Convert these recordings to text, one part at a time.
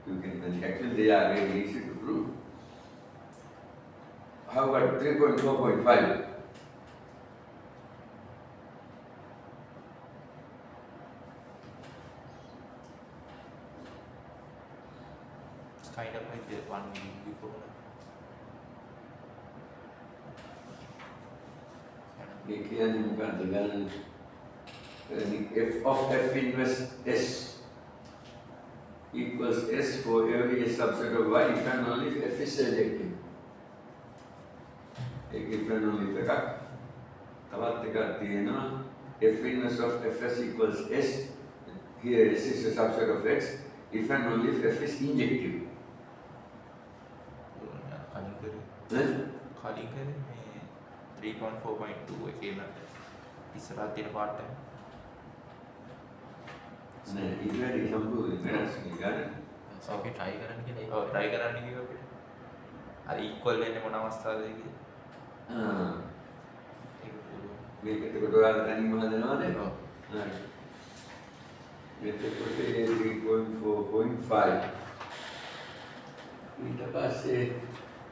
You can actually they are very easy to prove. How about 3.4.5? It's kind of like the one before. ඒ කියන්නේ මොකක්ද ගණන? F of F inverse S equals S for every subset of Y if and only if F is surjective. if and only if එකක්. තවත් එකක් තියෙනවා F inverse of Fs equals S. Here S is a subset of X if and only if F is injective. කලින් කරේ මේ 3.4.2 එකේම ඉස්සරහ තියෙන පාර්ට් එක. නෑ ඉතින් සම්පූර්ණ වෙනස් ගන්න. අපි try කරන්න කියලා. ඔව් try කරන්න කිව්ව අපිට. අර equal වෙන්නේ මොන අවස්ථාවේද කියලා. මේක එතකොට ඔයාලා තනියම හදනවද? ඔව්. හරි. එතකොට 3.4.5 ඊට පස්සේ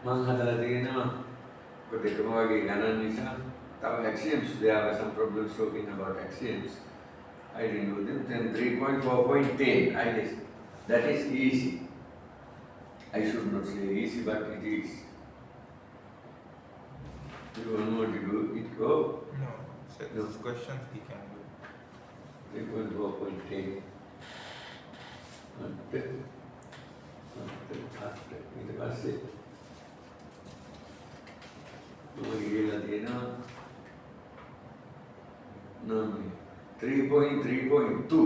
මම හදලා තියෙනවා කොට එකම වගේ ගණන් නිසා තව axioms there are some problems talking about axioms. I didn't know them. Then 3.4.10 I guess that is easy. I should not say easy but it is. You don't know to do it go? No. So those questions we can do. 3.4.10 ඊට පස්සේ ගියලා තියෙනවා 3.3.2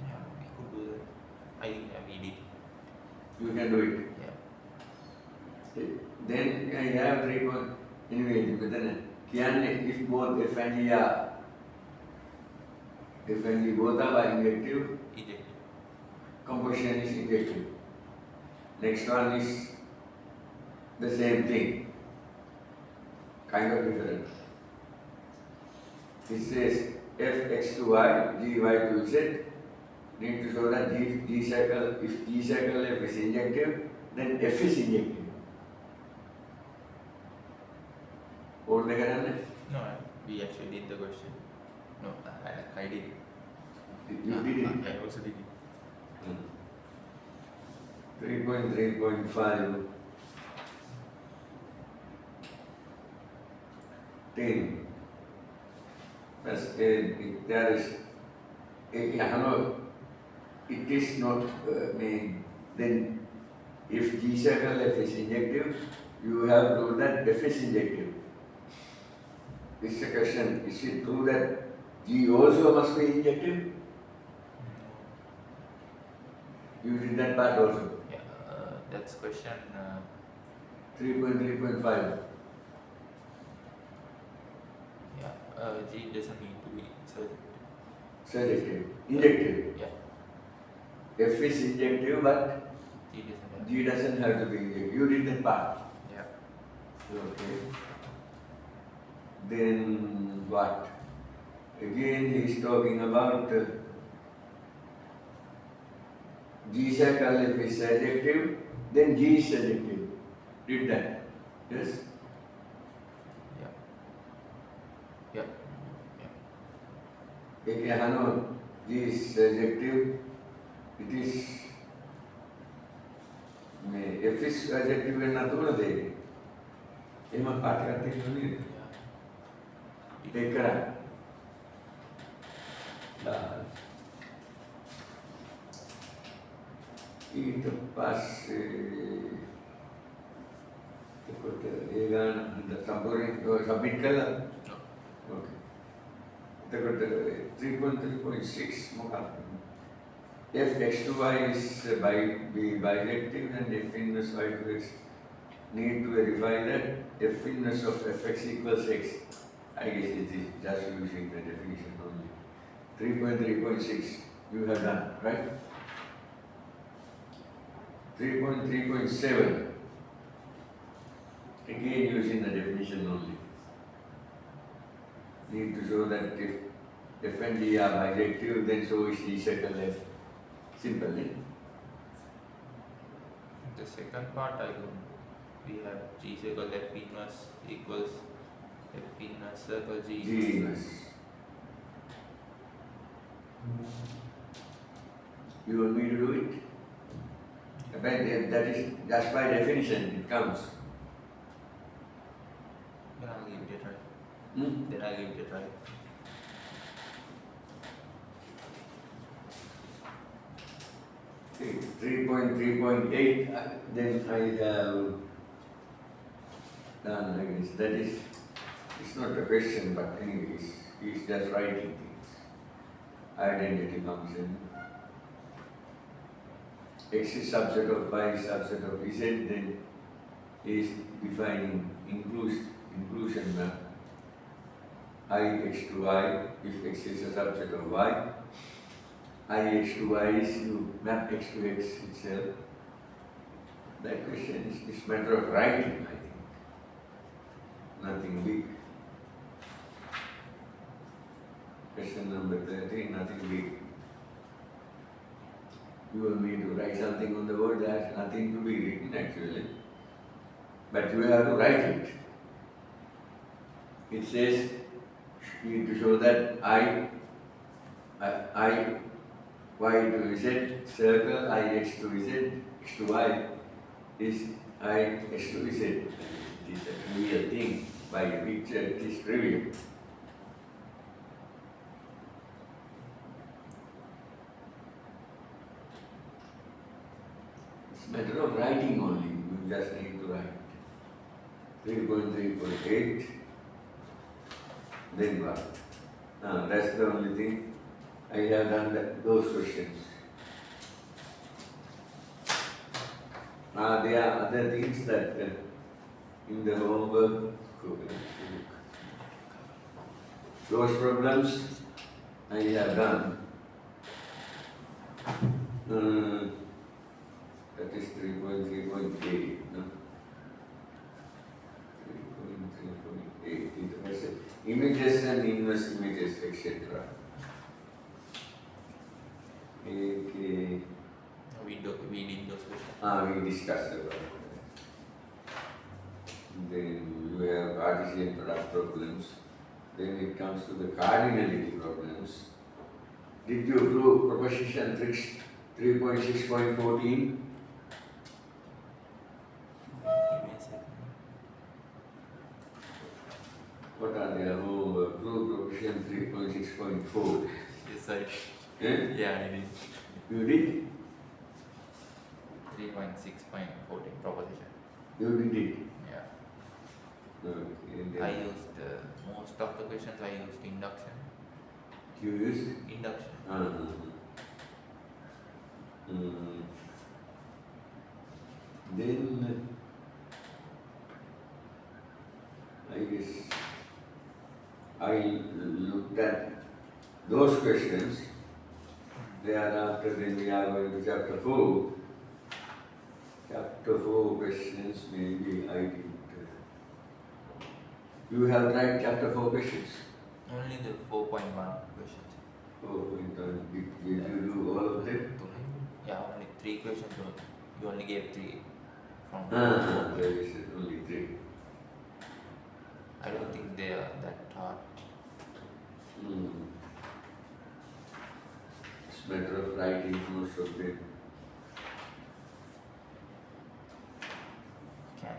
Yeah, we could do that. I read it. you can do it. Yeah. Then I have 3 point anyway මෙතන කියන්නේ if both F and G are F and G both are injective, Ejective. composition is injective. Next one is the same thing, kind of different. It says F x to y, G y to z. Need to show that G circle, if G circle F is injective, then F is injective. What they can No, we actually did the question. No, I did it. You did it. I also did it. 3.3.5 10 plus there is it is not then if G circle F is injective, you have to prove that F is injective. This is a question. Is it true that G also must be injective? You did that part also. Yeah, that's question 3.3.5. yeah, G doesn't need to be surjective. Surjective. Injective. Yeah, F is injective, but G doesn't have. G doesn't have to be injective. You did that part. Yeah. Okay. Then what? Again, he is talking about G circle if is surjective, then G is surjective. Did that? Yes? Yeah. Yeah. Yeah. G is surjective. It is F is surjective and not all of it. Emma part of the take care. ඊට පස්සේ එතකොට ඒ ගාන සම්පූර්ණ submit කළා. ඕකේ. එතකොට 3.3.6 මොකක්ද? F x to y is bijective and F inverse y to x. Need to verify that F inverse of fx equals x. I guess it is just using the definition only. 3.3.6 you have done, right? 3.3.7, again using the definition only. Need to show that if F and D are bijective, then so is D circle F. Simple, eh? The second part I don't. We have G circle F inverse equals F inverse circle G. G inverse. You want me to do it? But that is just by definition, it comes. Then I'll give it a try. Hmm? Then I'll give it a try. Okay, 3.3.8, then I have done like this. That is, it's not a question, but anyways, he's just writing things. Identity function. X is subset of y is subset of z, then is defining inclusion map. I x to y, if x is a subset of y. I x to y is you map x to x itself. That question is matter of writing, I think. Nothing big. Question number 13, nothing big. You want me to write something on the board that has nothing to be written actually. But you have to write it. It says you need to show that I y to z circle I x to z x to y is I x to z. It is a real thing. By picture it is trivial. It's a matter of writing only. You just need to write. 3.3.8. Then what? That's the only thing. I have done those questions. There are other things that in the homework, those problems I have done. That is 3.3.8. No? 3.3.8. It was images and inverse images, etc. Okay. We did those questions. We discussed about that. Then you have Cartesian product problems. Then it comes to the cardinality problems. Did you do proposition 3.6.14? Give me a second. What are they? Prove proposition 3.6.4. Yes, sorry. Eh? Yeah, I did. You did? 3.6.14 proposition. You did it. Yeah. Okay. And I then used most of the questions I used induction. you used? Induction. Then I guess I looked at those questions. Thereafter, then we are going to chapter 4. Chapter 4 questions, maybe I did. You have tried chapter 4 questions? Only the 4.1 questions. Oh, did you do all of them? Yeah, only 3 questions. You only gave 3 from. There is only 3. I don't think they are that hard. It's a matter of writing most of them. Can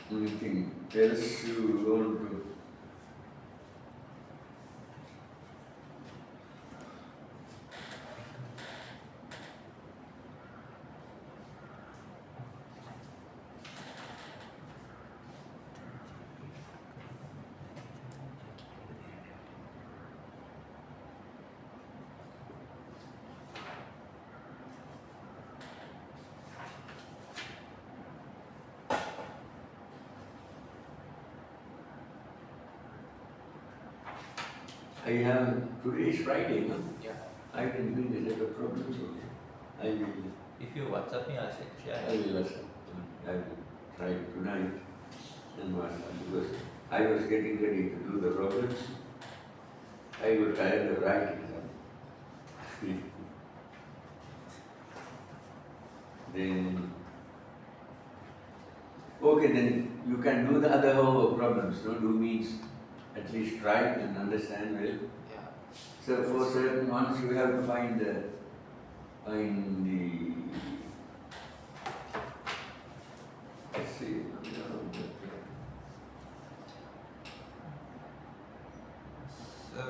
Anything else you want to? I have, today is Friday, no? Yeah. I can bring a set of problems only. I will, If you WhatsApp me, I'll share. I will try tonight and WhatsApp because I was getting ready to do the problems. I got tired of writing them. Then, okay, then you can do the other homework problems. No, do means at least try and understand well. Yeah. So for certain ones you have to find the let's see. So,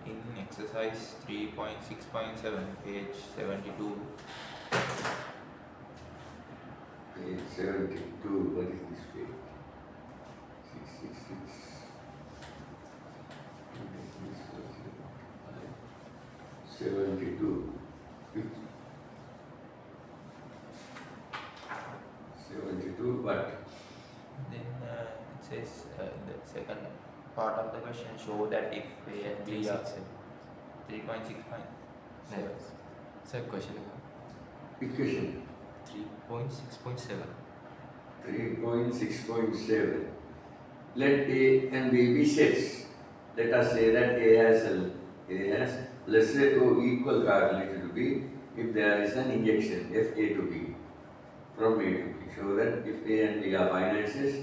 in exercise 3.6.7, page 72. Page 72, what is this page? 666. 72. 72, what? Then it says in the second part of the question, show that if A and B are 3.6.7. Sir, question Equation 3.6.7. 3.6.7. Let A and B be sets. Let us say that A has lesser or equal cardinality to B if there is an injection F A to B from A to B. Show that if A and B are finite sets,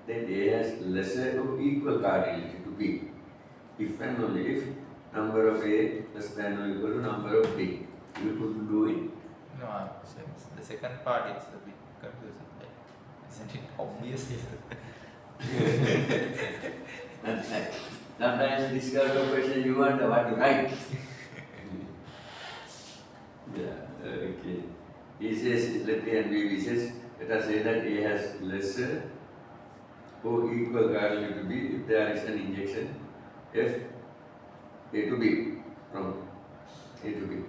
then A has lesser or equal cardinality to B. If and only if number of A less than or equal to number of B. You could do it. No, the second part is a bit confusing. Like, isn't it obvious? Sometimes this kind of question you wonder what to write. Yeah, okay. He says, let A and B, he says, let us say that A has lesser or equal cardinality to B if there is an injection F A to B from A to B.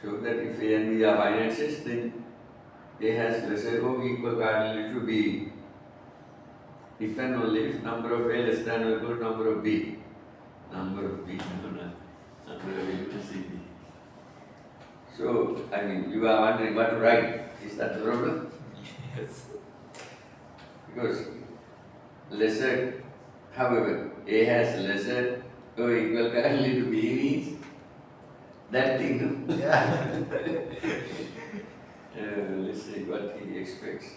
So that if A and B are finite sets, then A has lesser or equal cardinality to B if and only if number of A less than or equal to number of B. Number of B, number of A C B. So, I mean, you are wondering what to write. Is that the problem? Yes. Because lesser, however, A has lesser or equal cardinality to B means that thing, no? Yeah. Let's see what he expects.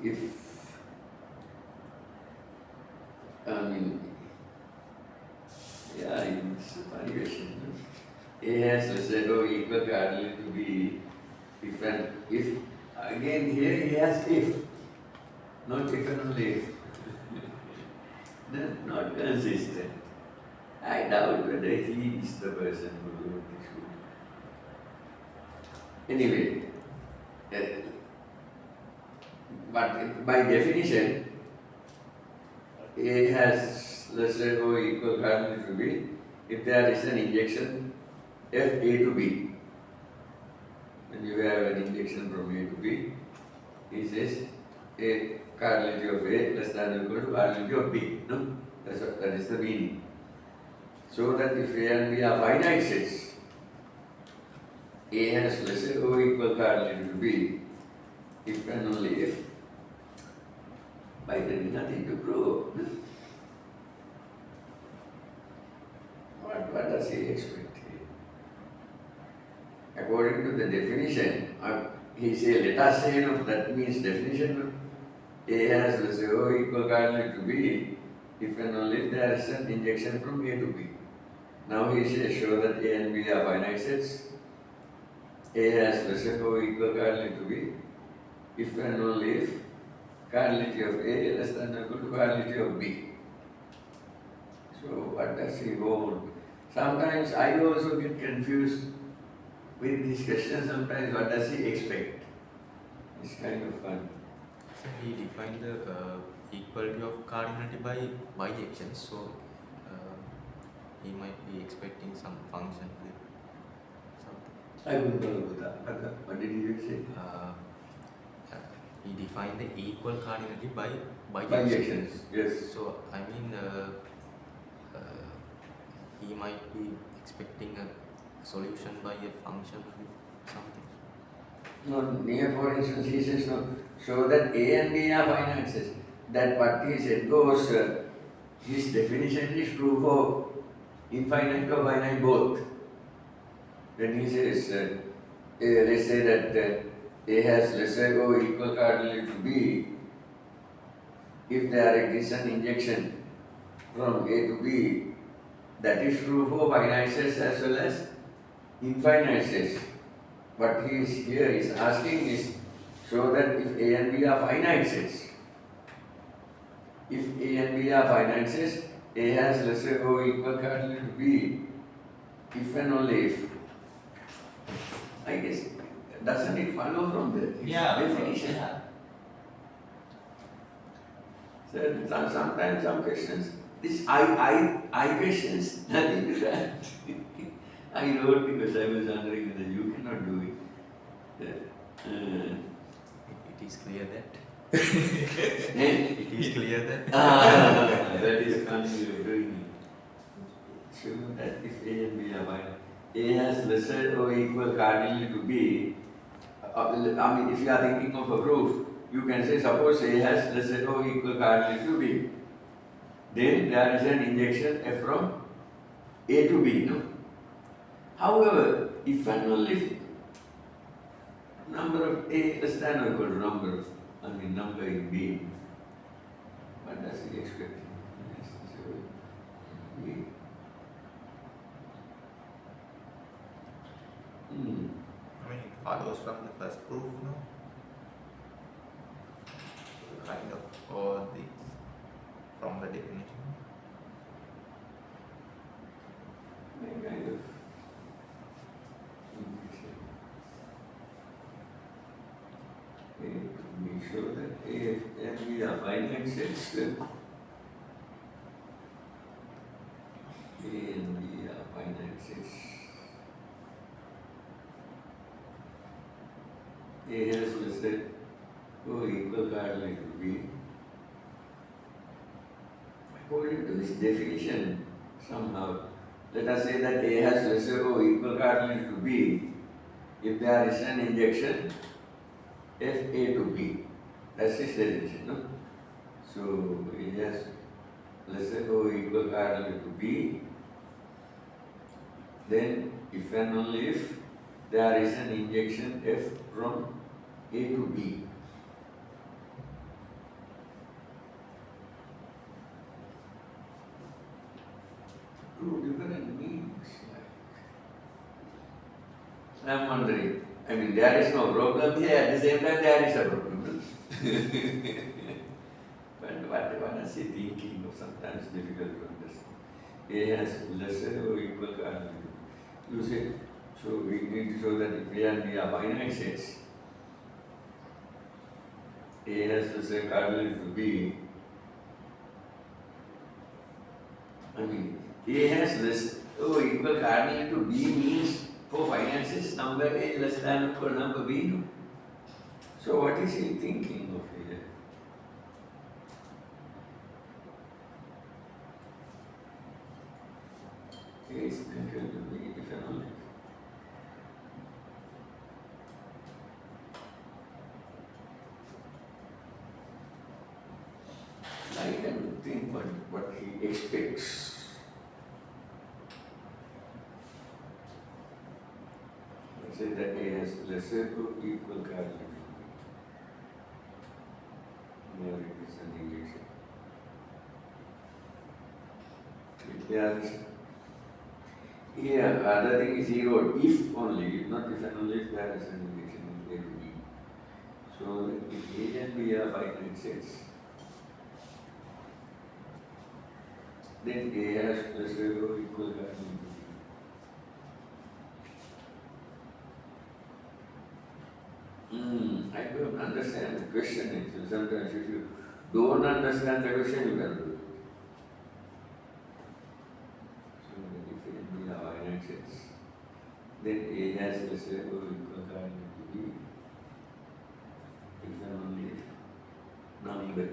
If, I mean, yeah, it's a funny question. No? A has lesser or equal cardinality to B if and if, again here he has if, not if and only if. Not consistent. I doubt whether he is the person who wrote this book. Anyway, but by definition, A has lesser or equal cardinality to B if there is an injection F A to B. When you have an injection from A to B, he says A cardinality of A less than or equal to cardinality of B. No? That is the meaning. So that if A and B are finite sets, A has lesser or equal cardinality to B if and only if. By there is nothing to prove. What does he expect? According to the definition, he says, let us say, no, that means definition, A has lesser or equal cardinality to B if and only if there is an injection from A to B. Now he says, show that A and B are finite sets. A has lesser or equal cardinality to B if and only if cardinality of A less than or equal to cardinality of B. So what does he want? Sometimes I also get confused with this question. Sometimes what does he expect? It's kind of fun. So he defined the equality of cardinality by bijections. So he might be expecting some function with something. I wouldn't know about that. What did you say? He defined the equal cardinality by bijections. Bijections, yes. So I mean, he might be expecting a solution by a function with something. No, here for instance, he says no, show that A and B are finances. That what he said goes, his definition is true for infinite or finite both. Then he says, let's say that A has lesser or equal cardinality to B, if there is an injection from A to B, that is true for finite sets as well as infinite sets. What he is here is asking is show that if A and B are finite sets, if A and B are finite sets, A has lesser or equal cardinality to B, if and only if. I guess, doesn't it follow from the definition? Yeah. So sometimes some questions, this I questions, nothing to that. I wrote because I was wondering whether you cannot do it. It is clear that. Eh? It is clear that. That is funny you are doing it. Show that if A and B are finite, A has lesser or equal cardinality to B. I mean, if you are thinking of a proof, you can say suppose A has lesser or equal cardinality to B. Then there is an injection F from A to B. No? However, if and only if number of A less than or equal to number in B, what does he expect? B. I mean, it follows from the first proof, no? Kind of, or the from the definition. Kind of. We show that A and B are finite sets. A and B are finite sets. A has listed equal cardinality to B. According to this definition, somehow, let us say that A has lesser or equal cardinality to B if there is an injection FA to B. That's his definition, no? So A has lesser or equal cardinality to B. Then, if and only if there is an injection F from A to B. Two different meanings. I am wondering. I mean, there is no problem here. At the same time, there is a problem. But what is he thinking of? Sometimes difficult to understand. A has lesser or equal cardinality. You say, so we need to show that if A and B are finite sets, A has lesser cardinality to B. I mean, A has less or equal cardinality to B means for finite sets number A less than or equal to number B. No? So what is he thinking of here? A is equal to B if and only. I can think what he expects. Let's say that A has lesser or equal cardinality. Here it is an injection. If there is here, other thing is he wrote if only, not if and only if there is an injection in A to B. So if A and B are finite sets, then A has lesser or equal cardinality. I don't understand the question actually. Sometimes if you don't understand the question, you can do it. So if A and B are finite sets, then A has lesser or equal cardinality to B. If and only if number A.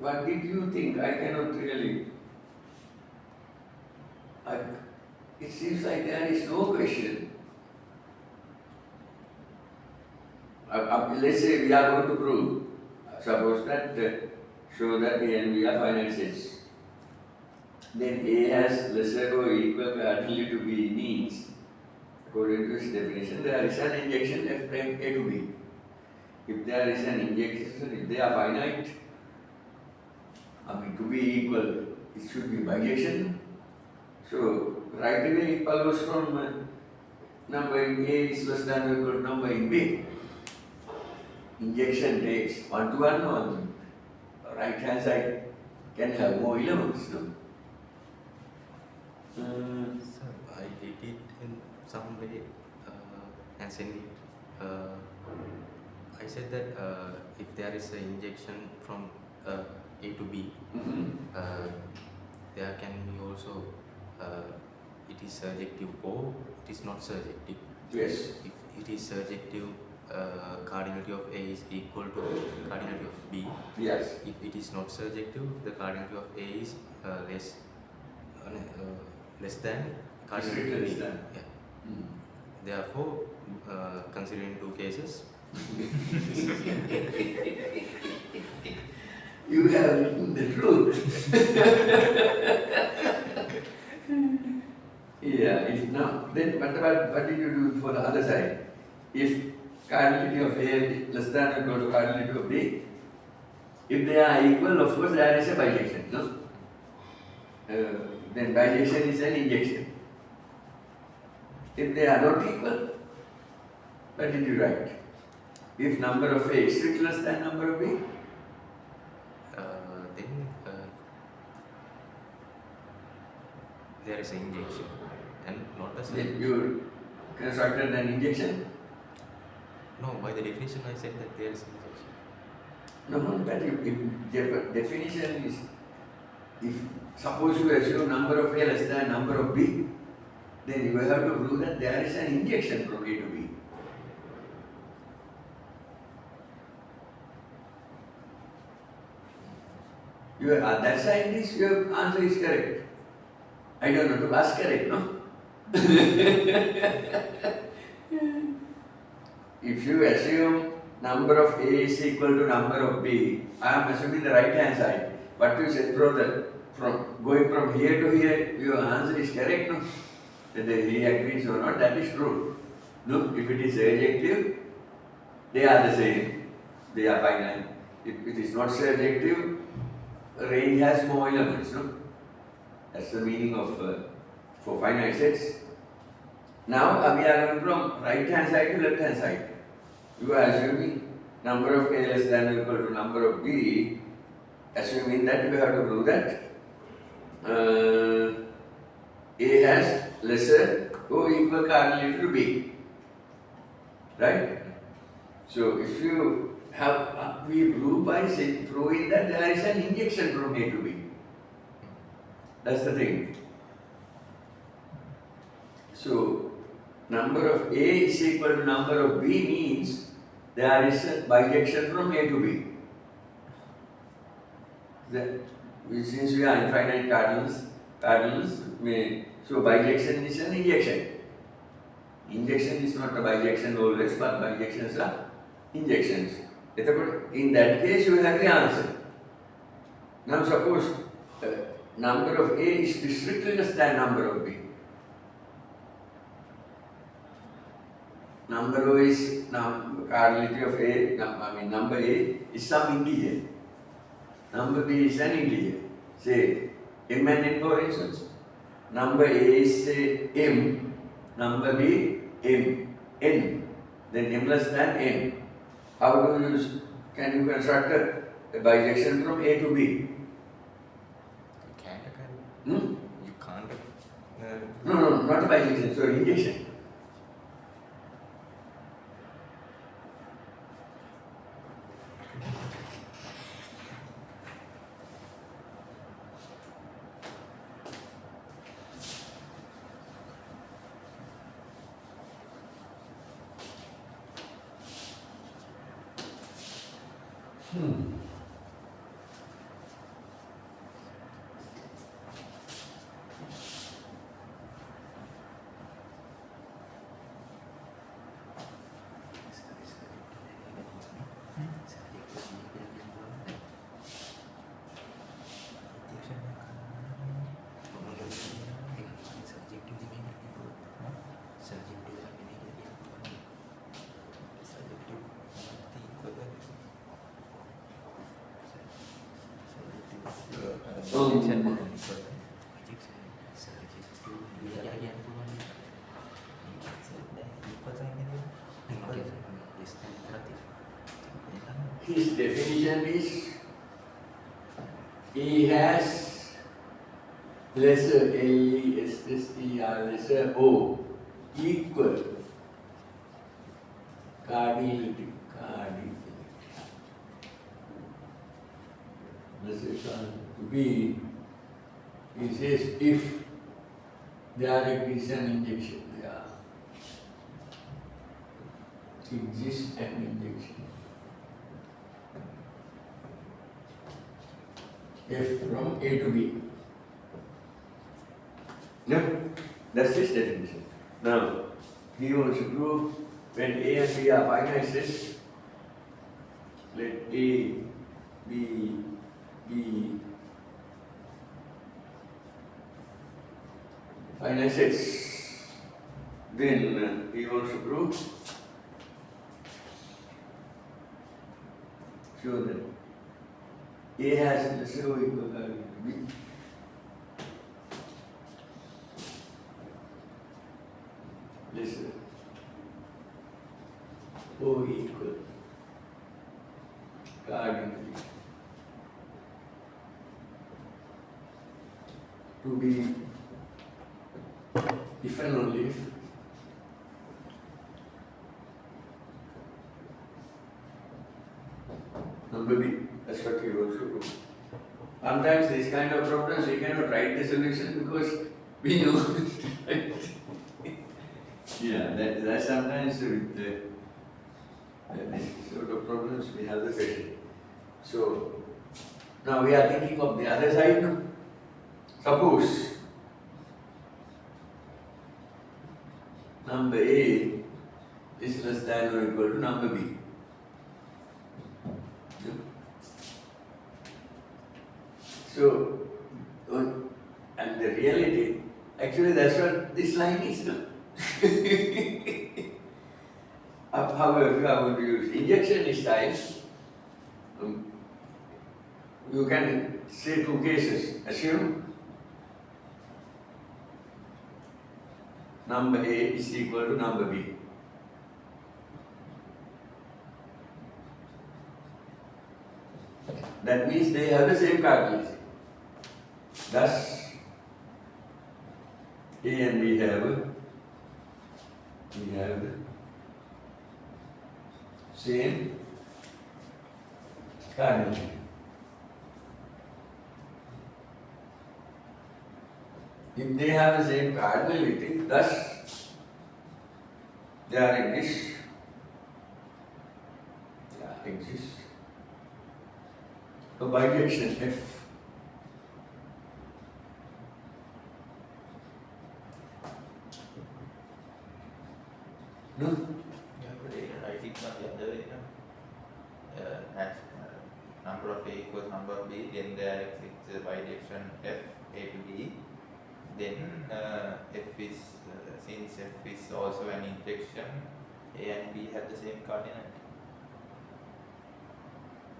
what did you think? I cannot really. It seems like there is no question. Let's say we are going to prove, suppose that show that A and B are finite sets. Then A has lesser or equal cardinality to B means, according to its definition, there is an injection F prime A to B. If there is an injection, if they are finite, to be equal, it should be bijection. So, right away it follows from number in A is less than or equal to number in B. Injection takes 1 to 1 on the right hand side can have more elements, no? So I did it in some way and send it. I said that if there is an injection from A to B, there can be also it is surjective or it is not surjective. Yes. If it is surjective, cardinality of A is equal to cardinality of B. Yes. If it is not surjective, the cardinality of A is less than cardinality of Less B. than. Yeah. Therefore, considering two cases, You have written the truth. Yeah, if not, then what did you do for the other side? If cardinality of A is less than or equal to cardinality of B, if they are equal, of course there is a bijection, no? Then bijection is an injection. If they are not equal, what did you write? If number of A is strictly less than number of B, then there is an injection and not a then surjective. you constructed an injection. No, by the definition I said that there is injection. No, that if the definition is, if suppose you assume number of A less than number of B, then you have to prove that there is an injection from A to B. That side is your answer is correct. I don't know to ask correct, no? If you assume number of A is equal to number of B, I am assuming the right hand side. What you said, brother, from going from here to here, your answer is correct, no? Whether he agrees or not, that is true. No, if it is surjective, they are the same. They are finite. If it is not surjective, range has more elements, no? That's the meaning of for finite sets. Now we are going from right hand side to left hand side. You are assuming number of A less than or equal to number of B, assuming that we have to prove that A has lesser or equal cardinality to B. Right? So if you have, we prove by proving that there is an injection from A to B. That's the thing. So number of A is equal to number of B means there is a bijection from A to B. Since we are infinite cardinals so bijection is an injection. Injection is not a bijection always, but bijections are injections. In that case, you have the answer. Now suppose number of A is strictly less than number of B. Number O is cardinality of A, number A is some integer. Number B is an integer. Say M and N for instance. Number A is say M, number B M, N. Then M less than N. How do you can you construct a bijection from A to B? You can't. No, not a bijection, sorry, injection. Rejection Oh. equal. Rejection subject to be again පුළුවන්. equal sign එක නේද? Okay, less than කරති. His definition is he has lesser LESSER lesser O equal cardinality. This is to be, he says if there is an injection, there exists an injection. F from A to B. No, that's his definition. Now, he wants to prove when A and B are finite, let A be finite sets. Then he wants to prove, show that A has lesser or equal to B. Lesser or equal cardinally to be if and only if number B. That's what we also do. Sometimes this kind of problems we cannot write the solution because we know. Yeah, that sometimes with this sort of problems we have the question. So now we are thinking of the other side. No? Suppose number A is less than or equal to number B. So, and the reality, actually that's what this line is. No? However, if you are going to use injection style, you can say two cases. Assume number A is equal to number B. That means they have the same cardinality. Thus, A and B have the same cardinality. If they have the same cardinality, thus there exists a bijection F. No? Yeah, but I think on the other way, as number of A equals number of B, then there exists a bijection F A to B. Then F is since F is also an injection, A and B have the same coordinate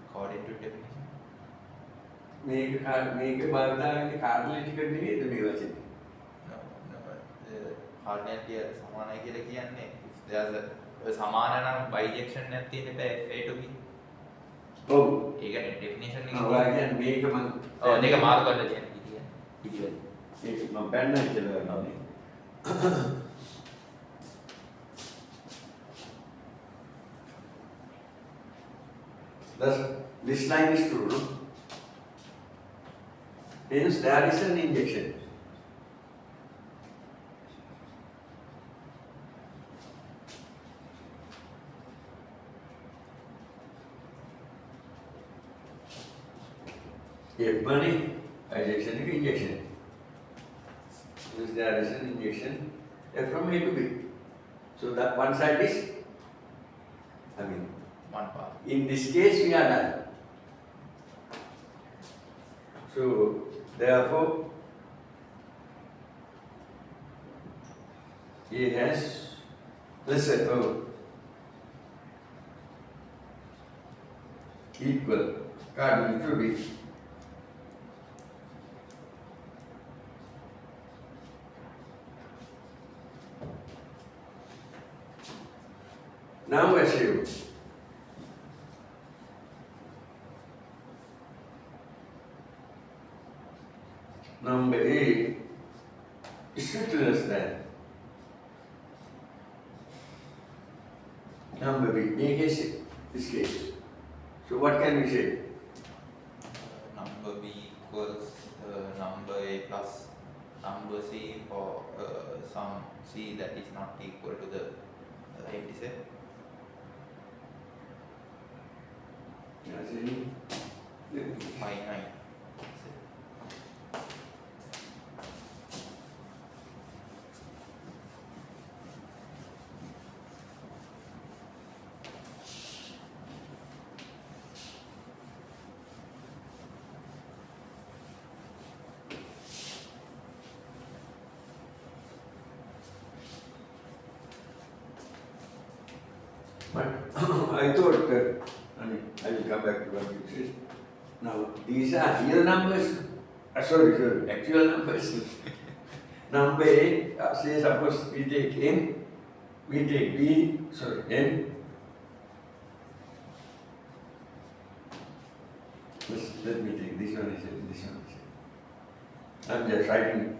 according to definition. මේක බලදාගෙන කාඩ්ලටි එකට නෙවෙයිද මේ වචනේ? No, coordinate සමානයි කියලා කියන්නේ if there's a සමාන නම් bijection එකක් තියෙන්න බෑ F A to B. ඔව්. ඒකනේ definition එක. ඔයා කියන්නේ මේක මම ඔව් දෙක මාරු කරලා කියන්නේ පිටිවල. ඒක මම බැන්නා කියලා කියන්නේ. Thus, this line is true, no? Hence, there is an injection. F money, injection is injection. Hence, there is an injection F from A to B. So, that one side is, One part. in this case, we are done. So, therefore, he has lesser equal cardinal to B. Now assume number A is little less than number B. A case, this case. So what can we say? Number B equals number A plus number C for some C that is not equal to the empty set. As in, Finite. but I thought that, I will come back to what you said. Now, these are real numbers. Sorry, actual numbers. Number A, say suppose we take N, we take B, N. Let me take this one is N, this one is N. I'm just writing,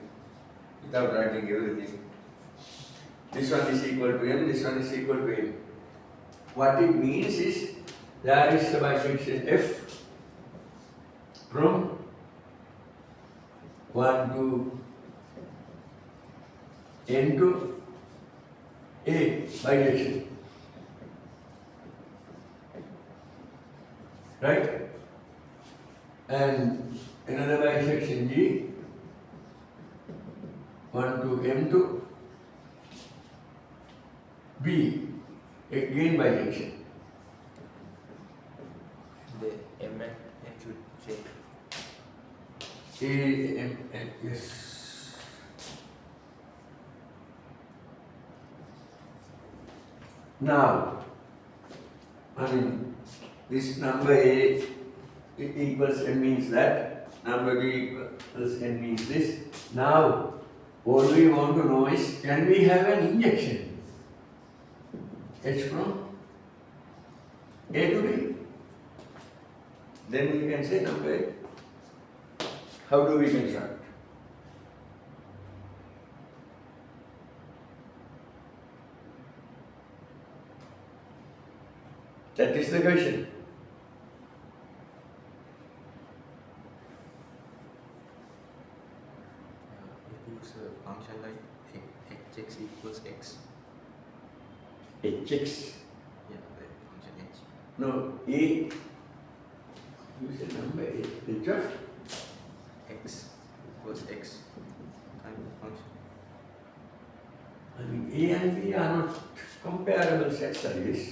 without writing everything. This one is equal to M, this one is equal to M. What it means is, there is a bisection F from 1 to N to A bisection. Right? And another bisection G, 1 to M to B, again bisection. The M and N should change. A, M, N, yes. Now, this number A equals N means that, number B equals N means this. Now, what we want to know is, can we have an injection? H from A to B. Then we can say number A. How do we construct? That is the question. It use a function like hx equals x. Hx. Yeah, the function h. No, A. Use a number A. H of X equals x kind of function. A and B are not comparable sets, I guess.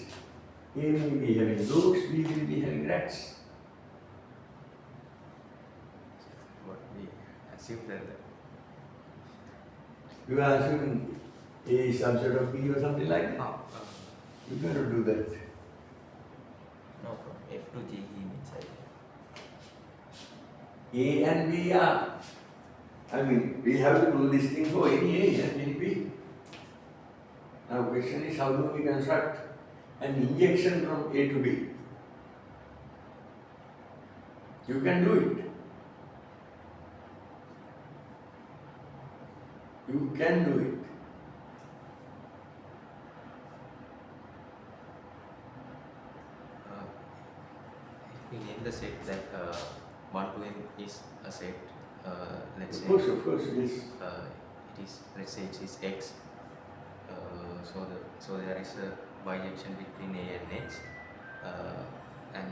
A will be having dogs, B will be having rats. What we assume that You are assuming A is subset of B or something like that. You cannot do that. No, from F to G he means A and B are, we have to do this thing for any A and any B. Now question is, how do we construct an injection from A to B? You can do it. You can do it. if we name the set that 1 to n is a set, let's say Of course, yes. it is, let's say it is x. So there is a bijection between a and x, and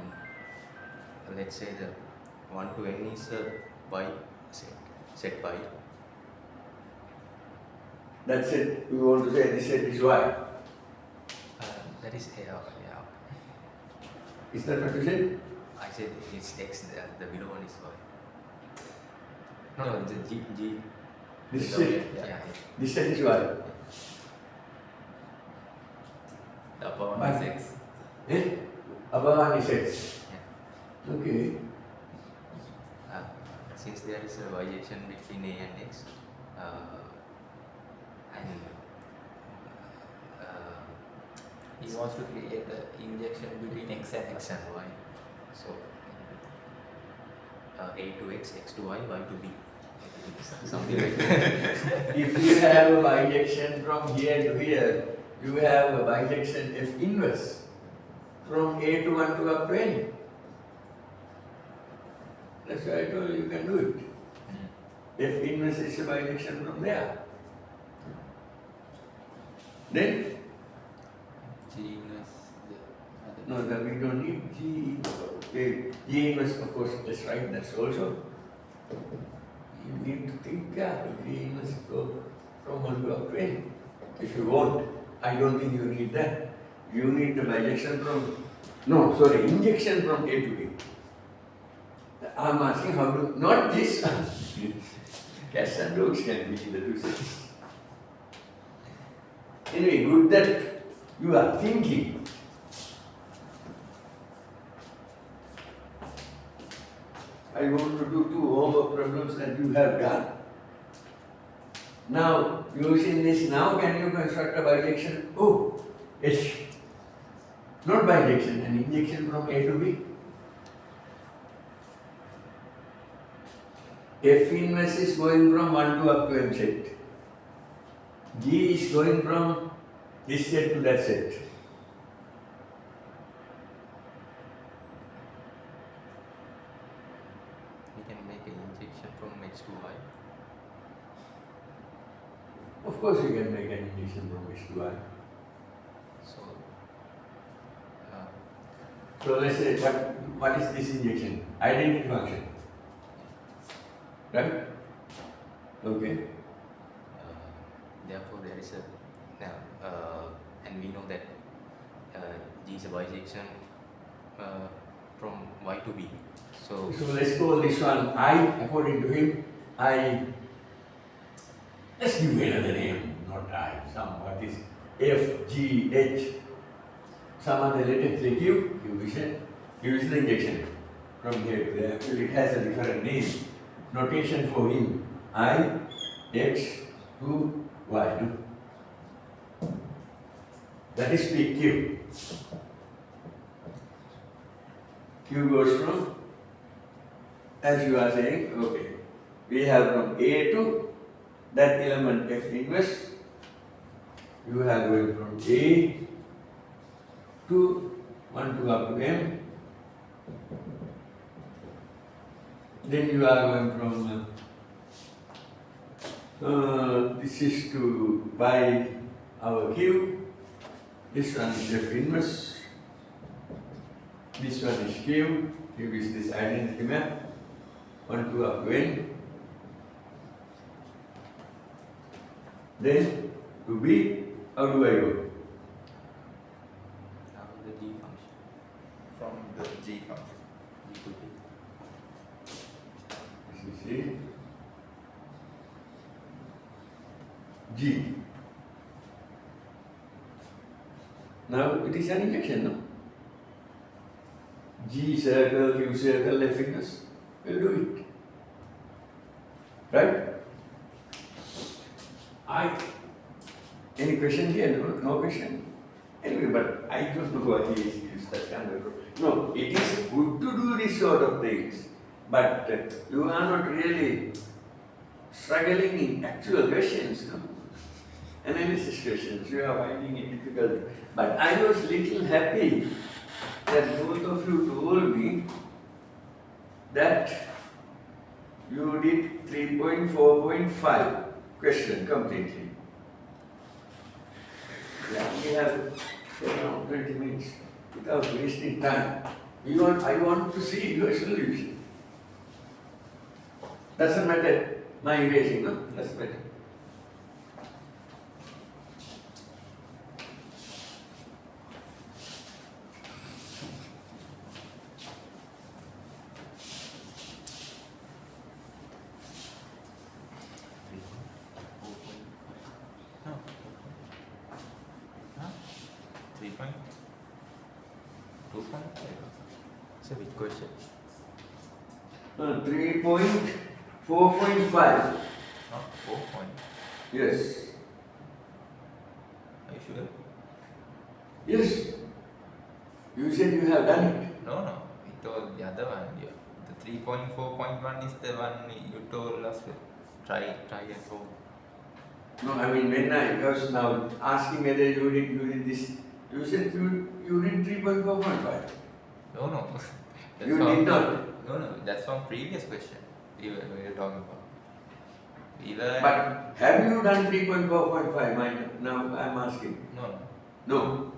let's say the 1 to n is a by set by. That's it. You want to say this set is Y. That is a. Yeah. Is that what you said? I said it's x. The below one is y. No, the g. This below, set. yeah. This set is Y. The upper one But- is X. Eh? Above one is X. Yeah. Okay. Since there is a bijection between a and x, and He wants to create an injection between x and x and y. So a to x, x to y, y to b. Something like that. If you have a bijection from here to here, you have a bijection F inverse from A to 1 to up to n. That's why I told you can do it. F inverse is a bijection from there. Then, G inverse the no, that we don't need G. Okay, G inverse, of course, that's right, that's also. You need to think carefully. G inverse go from 1 to up to n. If you want, I don't think you need that. You need the bijection from, no, sorry, injection from A to B. I'm asking how to, not this one. Cats and dogs can be the two sets. Anyway, good that you are thinking. I want to do 2 homework problems that you have done. Now, using this now, can you construct a bijection? Oh, H. Not bijection, an injection from A to B. F inverse is going from 1 to up to M set. G is going from this set to that set. We can make an injection from x to y. Of course, you can make an injection from X to Y. So uh, So let's say, what is this injection? Identity function. Right? Okay. therefore there is a and we know that G is a bijection from y to b. So So let's call this one I, according to him, let's give another name, not I, what is F, G, H, some other letters they give, Q is the injection from here to there. Actually, it has a different name. Notation for him, I, X, to Y. That is PQ. Q goes from, as you are saying, okay, we have from A to that element F inverse, you have going from A to 1 to up to M, then you are going from this is to by our Q, this one is F inverse, this one is Q is this identity map, 1 to up to N, then to B, how do I go? the G function from the G function. G to b. This is G. Now it is an injection, no? G circle, Q circle, F inverse will do it. Right? Any question here? No question? Anyway, but I don't know why he is that kind of. No, it is good to do this sort of things, but you are not really struggling in actual questions, no? Analysis questions, you are finding it difficult. But I was little happy that both of you told me that you did 3.4.5 question completely. Yeah, we have around 20 minutes without wasting time. I want to see your solution. Doesn't matter my erasing, no? Doesn't matter. No. Huh? 3.2.5. So which question? 3.4.5. Not 4 point. Yes. Are you sure? Yes. You said you have done it. No, it was the other one. Yeah. The 3.4.1 is the one you told us to try. Try at home. No, I mean when I was now asking whether you did this, you said you did 3.4.5. No. That's You from- did not. No, that's from previous question we were talking about. We were. But have you done 3.4.5? Now I'm asking. No. No.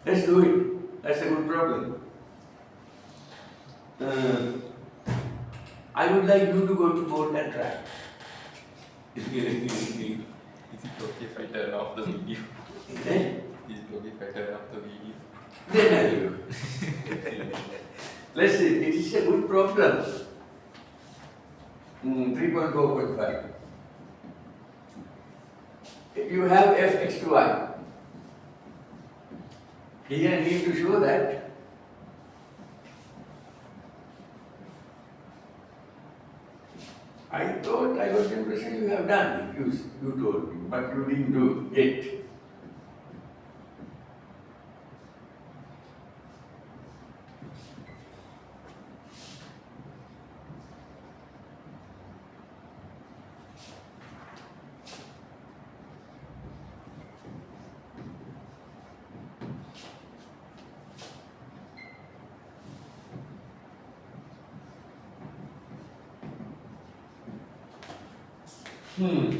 Let's do it. That's a good problem. I would like you to go to board and try. Is it okay if I turn off the video? Then Is it okay if I turn off the video? I will. Let's see, it is a good problem. 3.4.5. You have fx to y. Here I need to show that I thought I got the impression you have done it. You told me, but you didn't do it.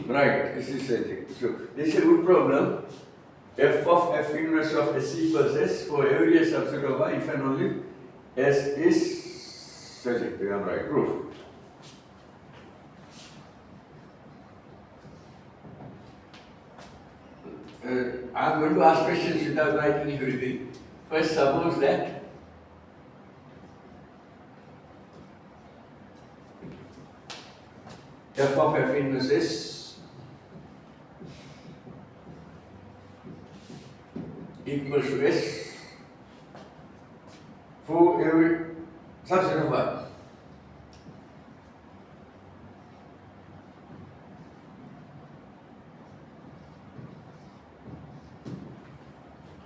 Right, this is a thing. So, this is a good problem. F of f inverse of s equals s for every s subset of y if and only s is surjective. I'm right, proof. I'm going to ask questions without writing everything. First, suppose that f of f inverse s equals to s for every subset of y.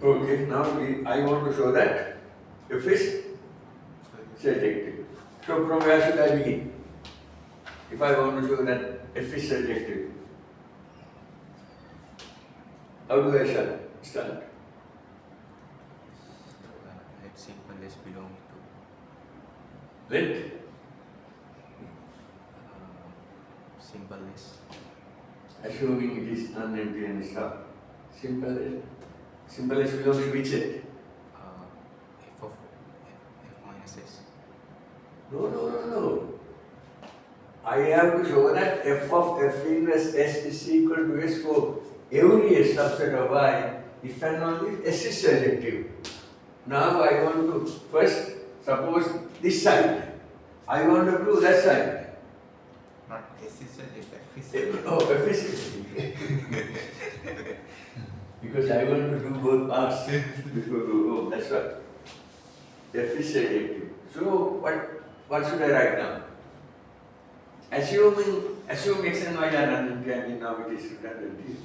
Okay, now I want to show that f is surjective. So from where should I begin? If I want to show that f is surjective, how do I start? Let simple s belong to Let simple s. assuming it is unempty and stuff. Simple s belongs to which set? F of f minus s. No. I have to show that f of f inverse s is equal to s for every s subset of y if and only if s is surjective. Now I want to first suppose this side. I want to prove that side. Not S is surjective, F is surjective. Oh, f is surjective. Because I want to do both parts. Oh, that's right. F is surjective. So what should I write now? Assume x and y are unempty, I mean now it is redundant here.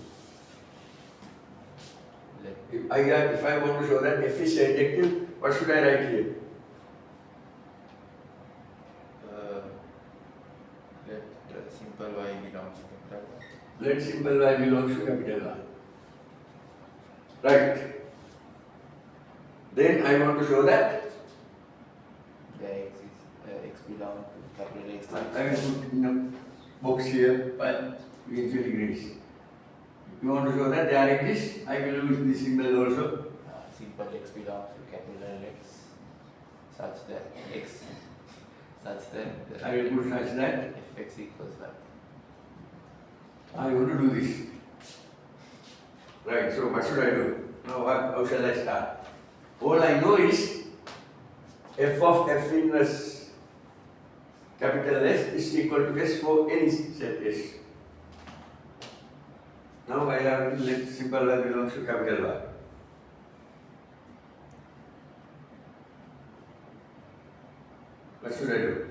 If I want to show that f is surjective, what should I write here? Let simple y belongs to capital Y. Let simple y belongs to capital Y. Right. Then I want to show that The x belongs to capital X. I will put in a box here, but eventually grace. You want to show that there exists, I will use this symbol also. Simple x belongs to capital X such that I will put such that fx equals that. I want to do this. Right, so what should I do? Now how shall I start? All I know is f of f inverse capital S is equal to S for any set S. Now I have let simple y belongs to capital Y. What should I do?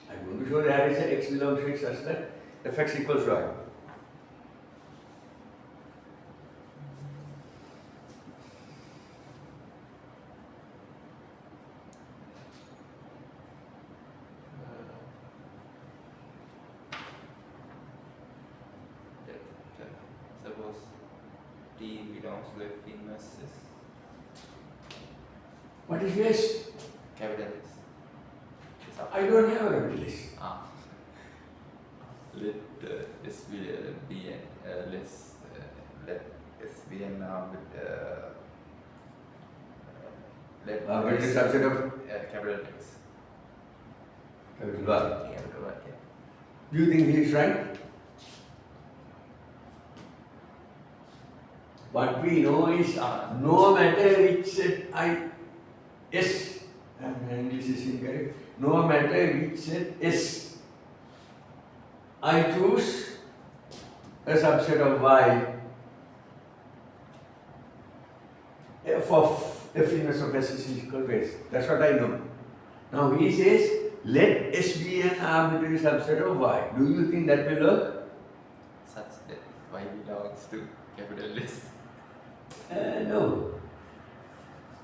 I'm going to show there is a x belongs to x such that fx equals y. Suppose T belongs to F inverse S. What is this? Capital S. It's up. I don't have a capital S. Ah. Let S be n less. Let S be n let But it is S subset of capital X. capital Y. Capital Y, yeah. Do you think he is right? What we know is no matter which set S, English is incorrect, no matter which set S, I choose a subset of Y, f of f inverse of S is equal to S. That's what I know. Now he says, let S be an arbitrary subset of Y. Do you think that will work? Such that Y belongs to capital S. No.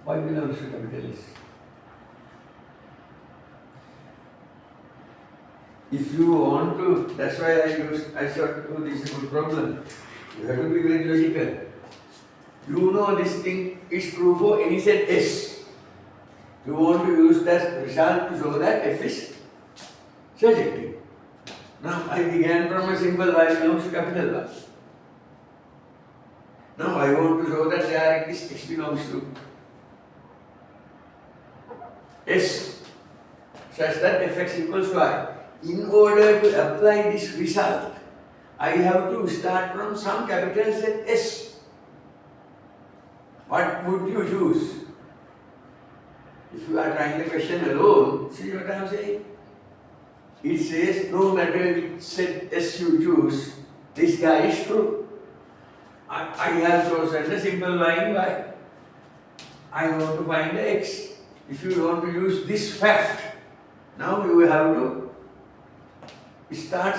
Y belongs to capital S. If you want to, that's why I showed you this is a good problem. You have to be very logical. You know this thing is true for any set S. You want to use that result to show that F is surjective. Now I began from a simple Y belongs to capital Y. Now I want to show that there this X belongs to S such that Fx equals Y. In order to apply this result, I have to start from some capital set S. What would you choose? If you are trying the question alone, see what I am saying? It says no matter which set S you choose, this guy is true. I have chosen a simple Y in Y. I want to find the X. If you want to use this fact, now you have to start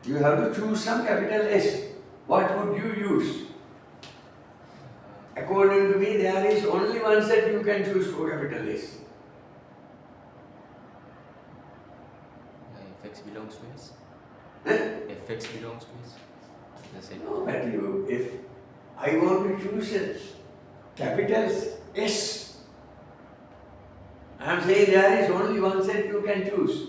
you have to choose some capital S. What would you use? According to me, there is only one set you can choose for capital S. Fx belongs to S. Eh? Fx belongs to S. That's it. No, but if I want to choose a capital S, I am saying there is only one set you can choose.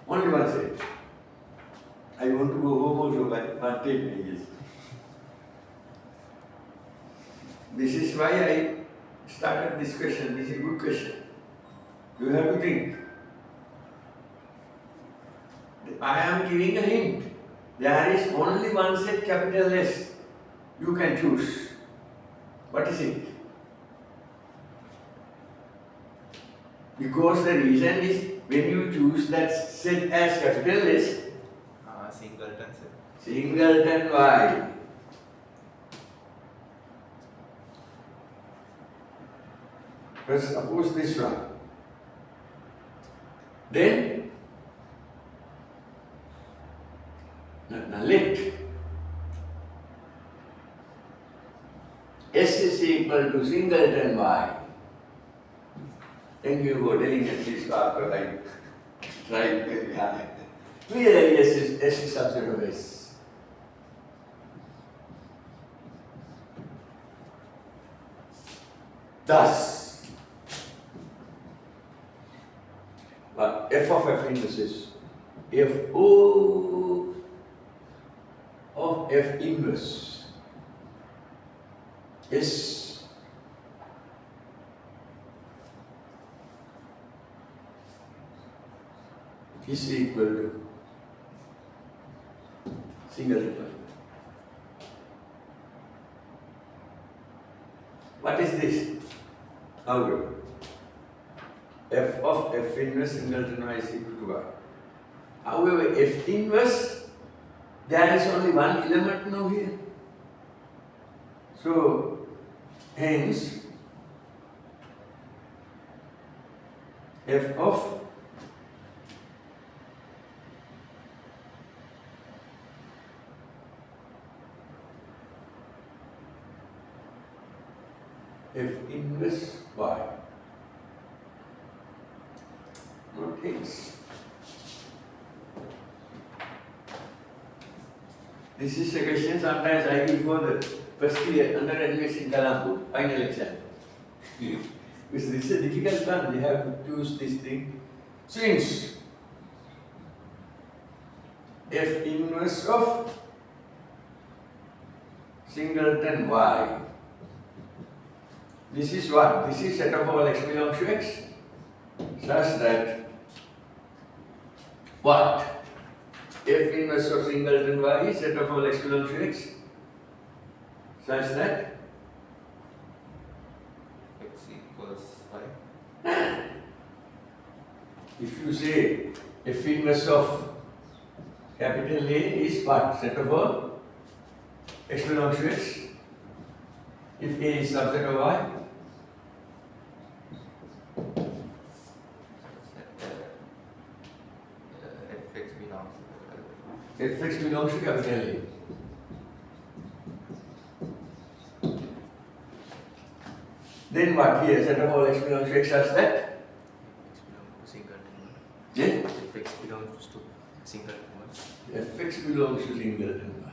Only one set. I want to go home also, but not take me. This is why I started this question. This is a good question. You have to think. I am giving a hint. There is only one set capital S you can choose. What is it? Because the reason is when you choose that set as capital S, Singleton set. singleton Y. First suppose this one. Then now let S is equal to singleton Y. Then you go telling at least after I try to clearly S is subset of S. Thus, f of f inverse is f O of f inverse is equal to singleton. What is this? However, f of f inverse singleton Y is equal to Y. However, f inverse, there is only one element now here. So, hence, f of f inverse y, not x. This is a question sometimes I give for the first year undergraduates in Colombo, final exam. Because this is a difficult one, they have to choose this thing. Since f inverse of singleton y, this is what? This is set of all x belongs to x, such that what? F inverse of singleton y is set of all x belongs to x, such that X equals y. if you say F inverse of capital A is what? Set of all x belongs to x. If A is subset of y, Fx belongs to Fx belongs to capital A. Then what here? Set of all x belongs to x such that? Fx belongs to singleton one. Yeah? Fx belongs to singleton y.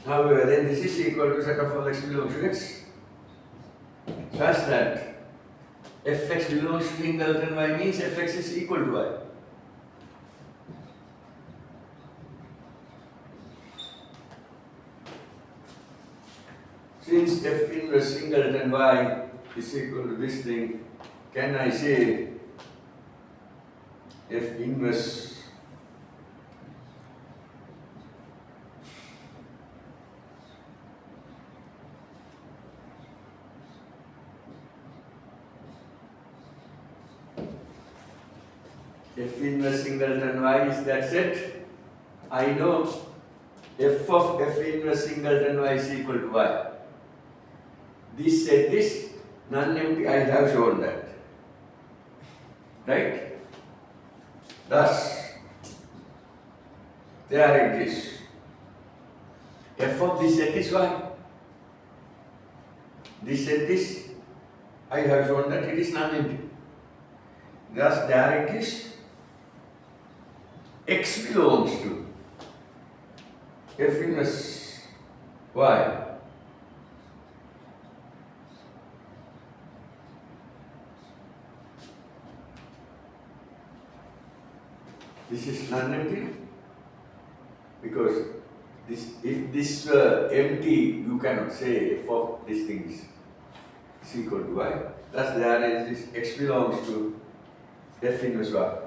However, then this is equal to set of all x belongs to x, such that fx belongs to singleton y means fx is equal to y. Since f inverse singleton y is equal to this thing, can I say f inverse f inverse singleton y is that set? I know f of f inverse singleton y is equal to y. This set is non-empty, I have shown that. Right? Thus, there exists f of this set is y. This set is, I have shown that it is non-empty. Thus, there exists x belongs to f inverse y. This is non-empty because this, if this were empty, you cannot say f of these things is equal to y. Thus, there is this x belongs to f inverse y.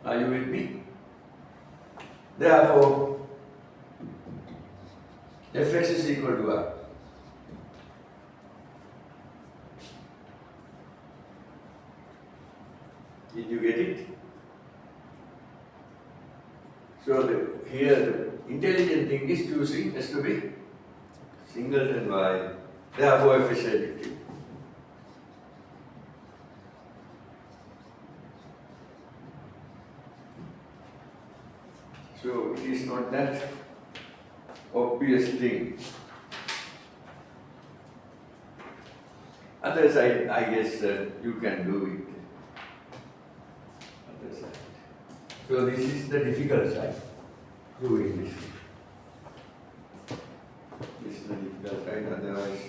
Are you with me? Therefore, fx is equal to y. Did you get it? So here the intelligent thing is choosing has to be singleton y. Therefore, f is additive. So it is not that obvious thing. Other side, I guess you can do it. Other side. So this is the difficult side, doing this. This is the difficult side, otherwise.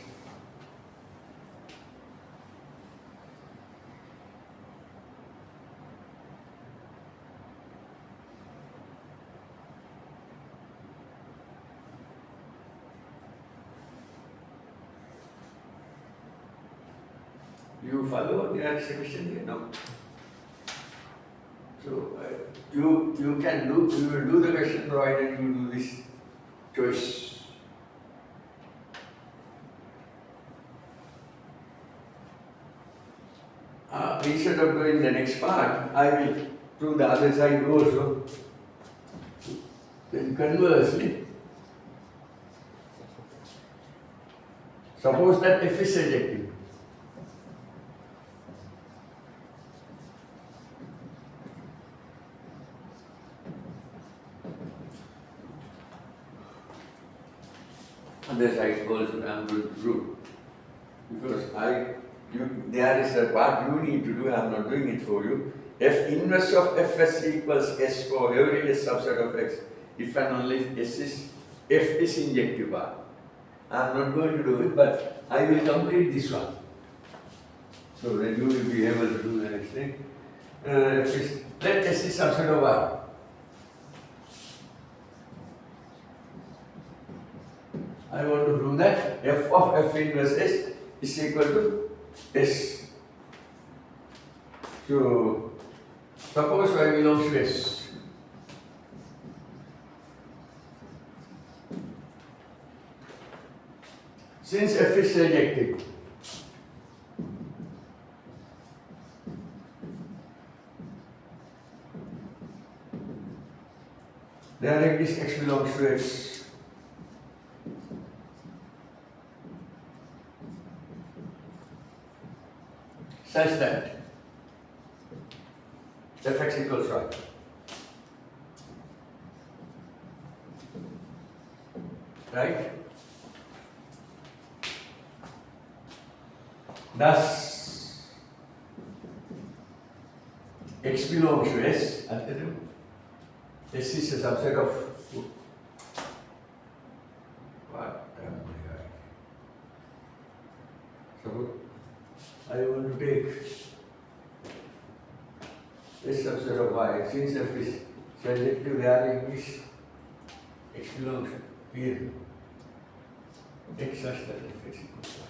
You follow the next question here? No. So you can do, you will do the question provided you do this choice. Instead of doing the next part, I will do the other side also. Then conversely, suppose that f is surjective. Other side also I am going to do. Because there is a part you need to do, I am not doing it for you. F inverse of fs equals s for every s subset of x, if and only if f is injective part. I am not going to do it, but I will complete this one. So then you will be able to do the next thing. Let s is subset of y. I want to prove that f of f inverse s is equal to s. So, suppose y belongs to s. Since f is surjective, direct this x belongs to x. Such that fx equals y. Right? Thus, x belongs to s at the time. S is a subset of what? Oh my God. So, I want to take this subset of y. Since f is surjective, there is x belongs to here. X such that f is equal to y.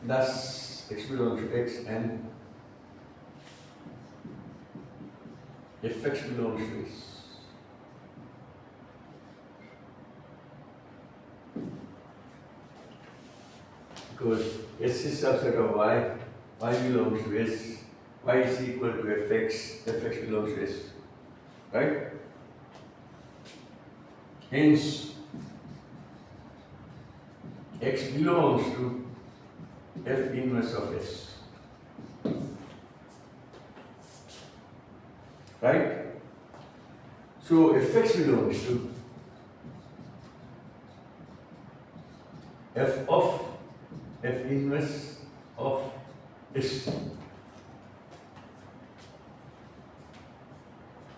Thus, x belongs to x and fx belongs to s. Because s is subset of y, y belongs to s, y is equal to fx, fx belongs to s. Right? Hence, x belongs to f inverse of s. Right? So fx belongs to f of f inverse of s.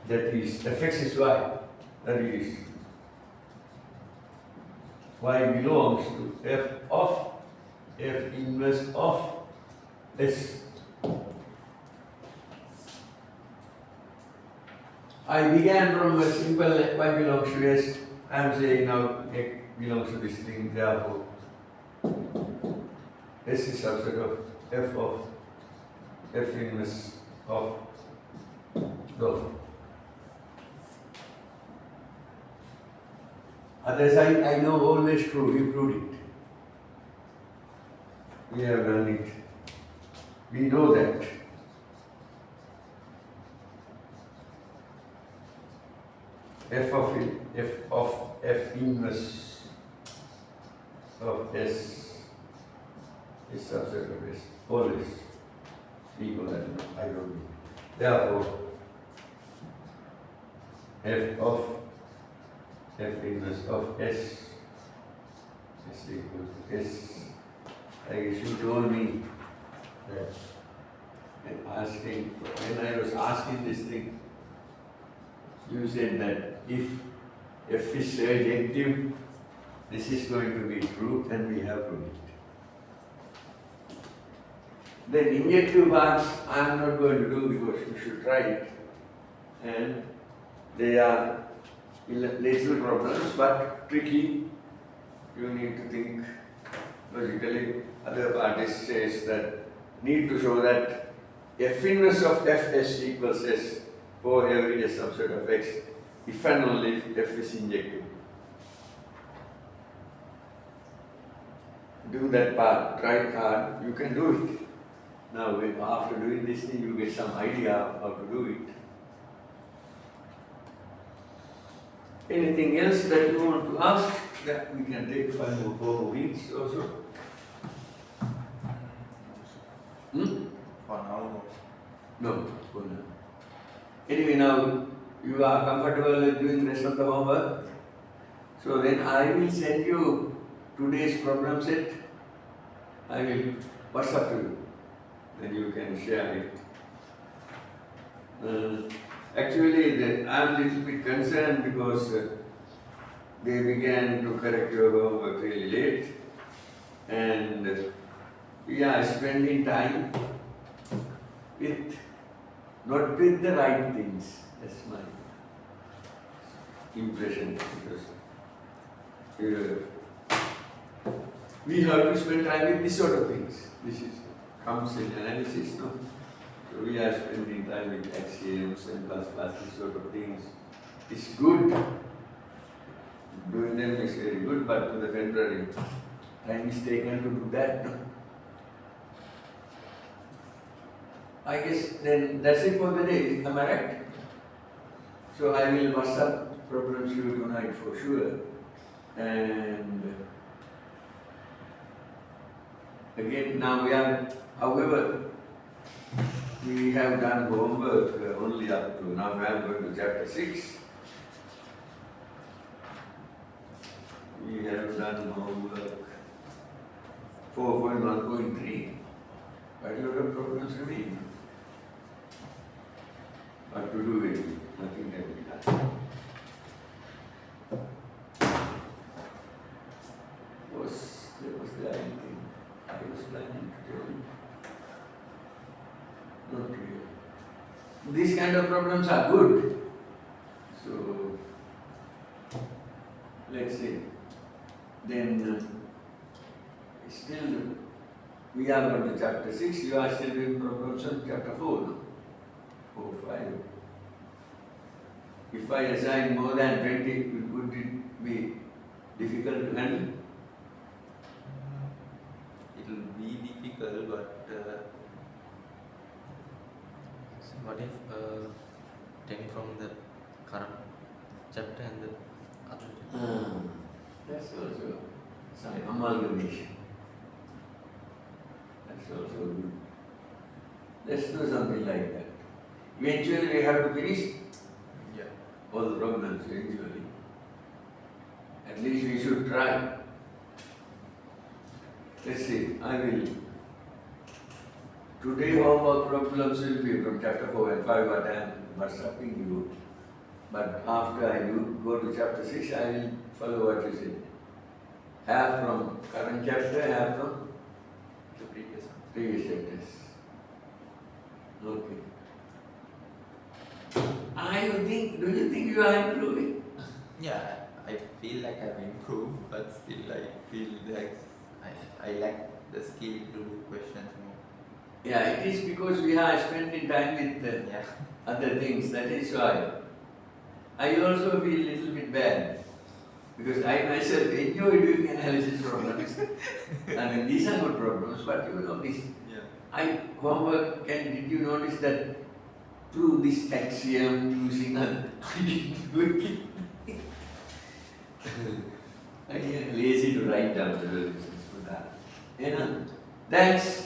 That is fx is y. That is y belongs to f of f inverse of s. I began from a simple y belongs to s. I am saying now x belongs to this thing, therefore s is subset of f inverse of rho. Other side I know always true, we proved it. We have done it. We know that. F of f inverse of s is subset of s. Always. Equal that. I don't know. Therefore, f of f inverse of s is equal to s. I guess you told me that when I was asking this thing, you said that if f is surjective, this is going to be true, and we have proved it. Then injective parts I am not going to do because you should try it, and they are little problems but tricky. You need to think logically. Other part says that need to show that f inverse of fs equals s for every s subset of x if and only if f is injective. Do that part, try hard, you can do it. Now after doing this thing you get some idea how to do it. Anything else that you want to ask? That we can take 4 weeks also. Hmm? For now, No, for now. Anyway, now you are comfortable with doing rest of the homework. So then I will send you today's problem set. I will WhatsApp to you. Then you can share it. Actually, I am a little bit concerned because they began to correct your homework really late. And we are spending time with not with the right things. That's my impression. Because we have to spend time with this sort of things. This is comes in analysis, no? So we are spending time with axioms and plus this sort of things. It's good. Doing them is very good, but to the contrary, time is taken to do that. No? I guess then that's it for the day, am I right? So I will WhatsApp problems you tonight for sure. And again, now we are, however, we have done homework only up to now. We are going to chapter 6. We have done homework 4.1.3. Quite a lot of problems remain. What to do with it? Nothing can be done. Was there anything I was planning to tell you? Not really. These kind of problems are good. So, let's see. Then, still, we are going to chapter 6. You are still doing problems on chapter 4. No? 4, 5. If I assign more than 20, would it be difficult to handle? it will be difficult, but So what if 10 from the current chapter and the other? That's also some amalgamation. That's also good. Let's do something like that. Eventually we have to finish yeah. all the problems eventually. At least we should try. Let's see, I will. Today homework problems will be from chapter 4 and 5, but I am WhatsApping you. But after I do go to chapter 6, I will follow what you said. Half from current chapter, half from The previous one. previous chapters. Okay. Do you think you are improving? Yeah, I feel like I've improved, but still I feel like I lack the skill to do questions more. Yeah, it is because we are spending time with Yeah. other things, that is why. I also feel a little bit bad because I myself enjoy doing analysis problems. I mean, these are good problems, but you know this. Yeah. Homework, did you notice that through this axiom using I didn't do it. I am lazy to write down the solutions for that. You know, thanks.